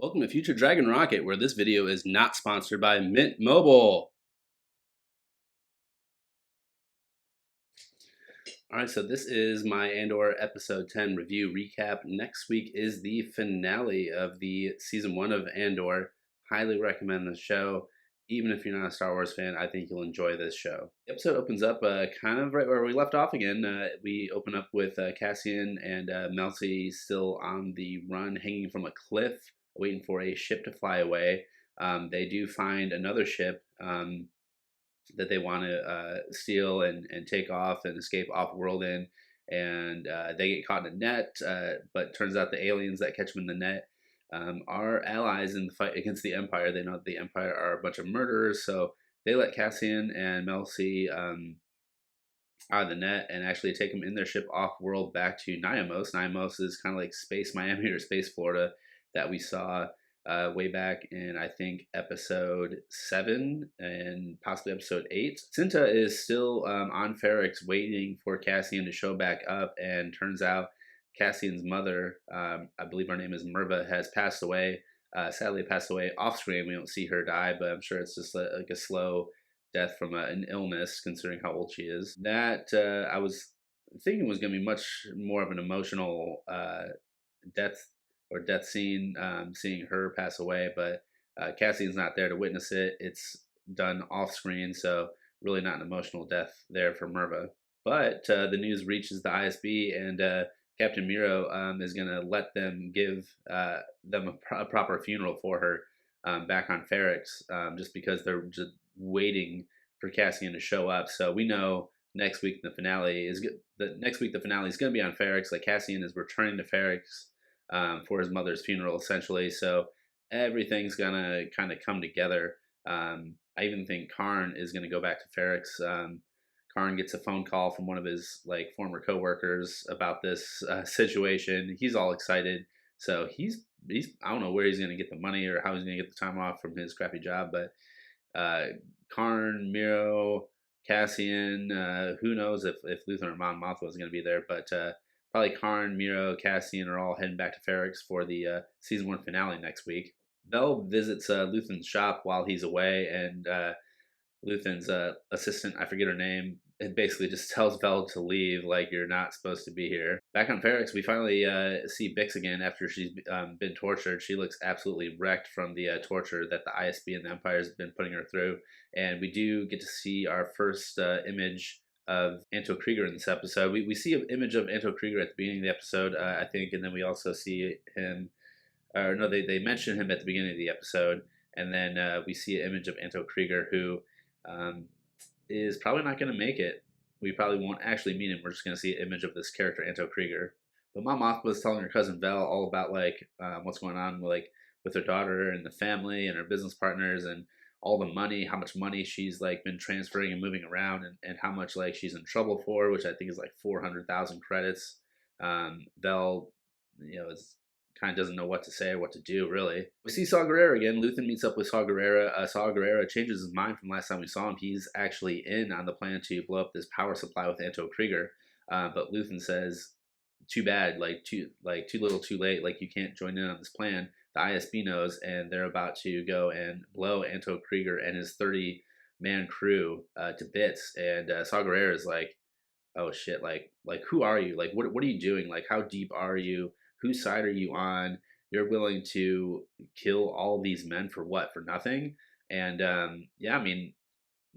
Welcome to Future Dragon Rocket, where this video is not sponsored by Mint Mobile. Alright, so this is my Andor episode 10 review recap. Next week is the finale of the season 1 of Andor. Highly recommend the show. Even if you're not a Star Wars fan, I think you'll enjoy this show. The episode opens up kind of right where we left off again. We open up with Cassian and Melcy still on the run, hanging from a cliff, waiting for a ship to fly away. They do find another ship that they want to steal and take off and escape off world in. And they get caught in a net, but turns out the aliens that catch them in the net are allies in the fight against the Empire. They know that the Empire are a bunch of murderers, so they let Cassian and Melcy out of the net and actually take them in their ship off world back to Nyamos. Nyamos is kind of like Space Miami or Space Florida that we saw way back in, I think, episode 7 and possibly episode 8. Cinta is still on Ferrix waiting for Cassian to show back up, and turns out Cassian's mother, I believe her name is Merva, has passed away. Sadly passed away off screen. We don't see her die, but I'm sure it's just like a slow death from an illness, considering how old she is. That I was thinking was going to be much more of an emotional death scene, seeing her pass away, but Cassian's not there to witness it. It's done off screen, so really not an emotional death there for Merva. But the news reaches the ISB, and Captain Miro is going to let them give them a proper funeral for her back on Ferrix, just because they're just waiting for Cassian to show up. So we know next week the finale is going to be on Ferrix. Like, Cassian is returning to Ferrix for his mother's funeral, essentially. So everything's gonna kind of come together. I even think Karn is gonna go back to Ferrix. Karn gets a phone call from one of his former coworkers about this situation. He's all excited. So he's I don't know where he's gonna get the money or how he's gonna get the time off from his crappy job, but Karn, Miro, Cassian, who knows if Luthen or Mon Mothma is gonna be there, but probably Karn, Miro, Cassian are all heading back to Ferrix for the season 1 finale next week. Vel visits Luthen's shop while he's away, and Luthen's assistant, I forget her name, it basically just tells Vel to leave, like, you're not supposed to be here. Back on Ferrix, we finally see Bix again after she's been tortured. She looks absolutely wrecked from the torture that the ISB and the Empire has been putting her through. And we do get to see our first image of Anto Krieger in this episode. We see an image of Anto Krieger at the beginning of the episode, I think, and then we also see him, or no, they mention him at the beginning of the episode, and then we see an image of Anto Krieger, who is probably not going to make it. We probably won't actually meet him. We're just going to see an image of this character, Anto Krieger. But Mom Mothma was telling her cousin Vel all about what's going on with her daughter and the family and her business partners and all the money, how much money she's been transferring and moving around, and how much she's in trouble for, which I think is 400,000 credits. Vel, is kind of doesn't know what to say or what to do, really. We see Saw Gerrera again. Luthen meets up with Saw Gerrera. Saw Gerrera changes his mind from last time we saw him. He's actually in on the plan to blow up this power supply with Anto Krieger. But Luthen says, too bad, too little too late, you can't join in on this plan. The ISB knows, and they're about to go and blow Anto Krieger and his 30-man crew to bits. And Saw Gerrera is like, oh shit, who are you? What are you doing? How deep are you? Whose side are you on? You're willing to kill all these men for what? For nothing? And yeah, I mean,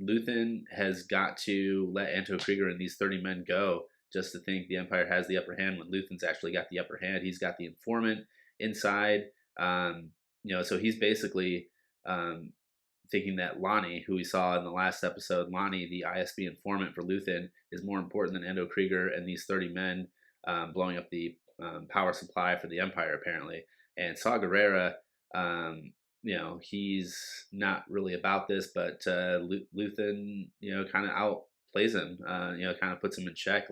Luthen has got to let Anto Krieger and these 30 men go, just to think the Empire has the upper hand when Luthen's actually got the upper hand. He's got the informant inside. So he's basically thinking that Lonnie, who we saw in the last episode, Lonnie, the ISB informant for Luthen, is more important than Anto Krieger and these 30 men blowing up the power supply for the Empire, apparently. And Saw Gerrera, he's not really about this, but Luthen, kind of outplays him, kind of puts him in check.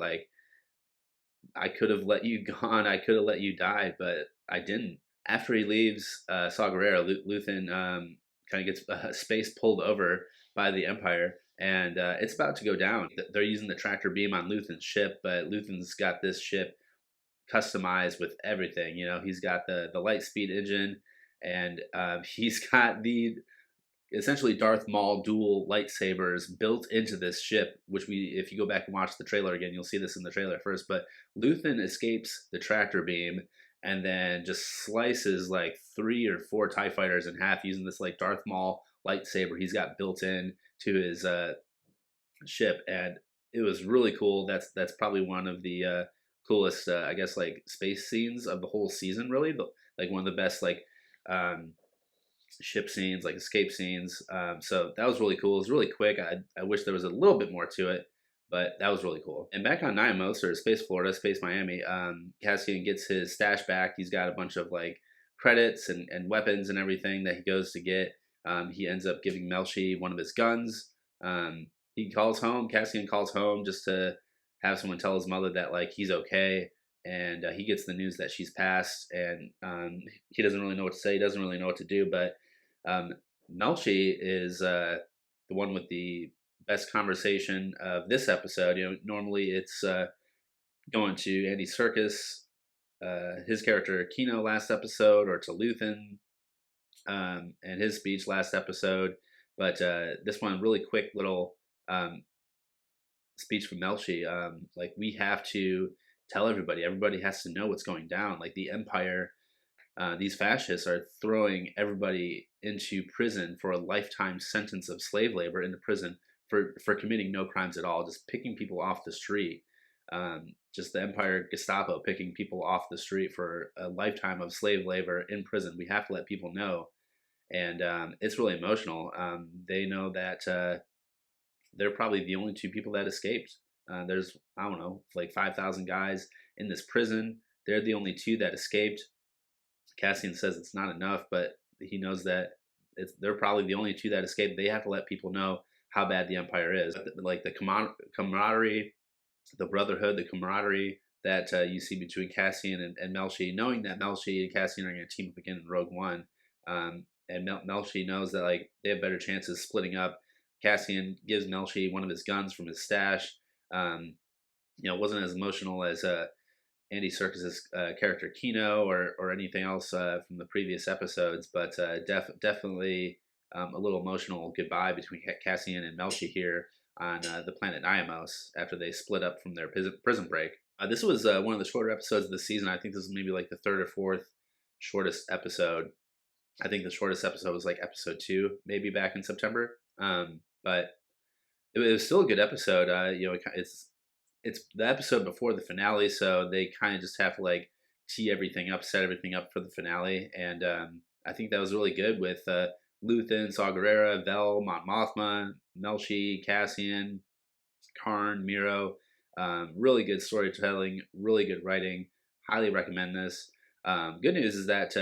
I could have let you gone, I could have let you die, but I didn't. After he leaves Saw Gerrera, Luthen kind of gets space pulled over by the Empire, and it's about to go down. They're using the tractor beam on Luthen's ship, but Luthen's got this ship customized with everything. He's got the light speed engine, and he's got the essentially Darth Maul dual lightsabers built into this ship, which if you go back and watch the trailer again, you'll see this in the trailer first. But Luthen escapes the tractor beam and then just slices like 3 or 4 TIE fighters in half using this like Darth Maul lightsaber he's got built in to his ship, and it was really cool. That's probably one of the coolest, I guess, like space scenes of the whole season. Really, like one of the best like um, ship scenes, like escape scenes. So that was really cool. It was really quick. I wish there was a little bit more to it, but that was really cool. And back on Niamos, or Space Florida, Space Miami, Cassian gets his stash back. He's got a bunch of like credits and weapons and everything that he goes to get. He ends up giving Melshi one of his guns. He calls home. Cassian calls home just to have someone tell his mother that like he's okay, and he gets the news that she's passed, and he doesn't really know what to say. He doesn't really know what to do, but um, Melshi is the one with the best conversation of this episode. You know, normally it's going to Andy Serkis, his character Kino last episode, or to Luthen and his speech last episode. But this one, really quick little speech from Melshi. Like, we have to tell everybody. Everybody has to know what's going down. Like, the Empire, these fascists are throwing everybody into prison for a lifetime sentence of slave labor into prison for committing no crimes at all, just picking people off the street. Just the Empire Gestapo picking people off the street for a lifetime of slave labor in prison. We have to let people know, and it's really emotional. They know that they're probably the only 2 people that escaped. There's, I don't know, like 5,000 guys in this prison. They're the only 2 that escaped. Cassian says it's not enough, but he knows that they're probably the only 2 that escaped. They have to let people know how bad the Empire is. Like the camaraderie, the brotherhood, the camaraderie that you see between Cassian and Melshi, knowing that Melshi and Cassian are going to team up again in Rogue One. And Melshi knows that like they have better chances splitting up. Cassian gives Melshi one of his guns from his stash. It wasn't as emotional as Andy Serkis's character Kino or anything else from the previous episodes, but definitely a little emotional goodbye between Cassian and Melshi here on the planet Niamos after they split up from their prison break. This was one of the shorter episodes of the season. I think this is maybe like the 3rd or 4th shortest episode. I think the shortest episode was like episode 2, maybe back in September. But it was still a good episode. It's the episode before the finale, so they kind of just have to like tee everything up, set everything up for the finale, and I think that was really good with Luthen, Saw Gerrera, Vel, Mon Mothma, Melshi, Cassian, Karn, Miro. Really good storytelling, really good writing. Highly recommend this. Good news is that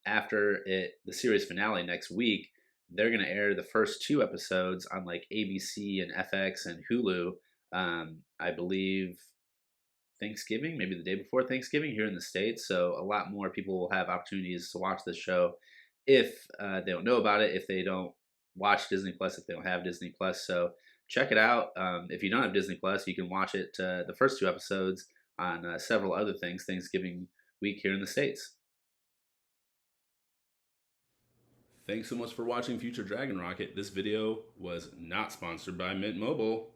after the series finale next week, they're going to air the first 2 episodes on like ABC and FX and Hulu. I believe Thanksgiving, maybe the day before Thanksgiving here in the States. So a lot more people will have opportunities to watch this show if they don't know about it, if they don't watch Disney Plus, if they don't have Disney Plus. So check it out. If you don't have Disney Plus, you can watch it, the first 2 episodes on several other things, Thanksgiving week here in the States. Thanks so much for watching Future Dragon Rocket. This video was not sponsored by Mint Mobile.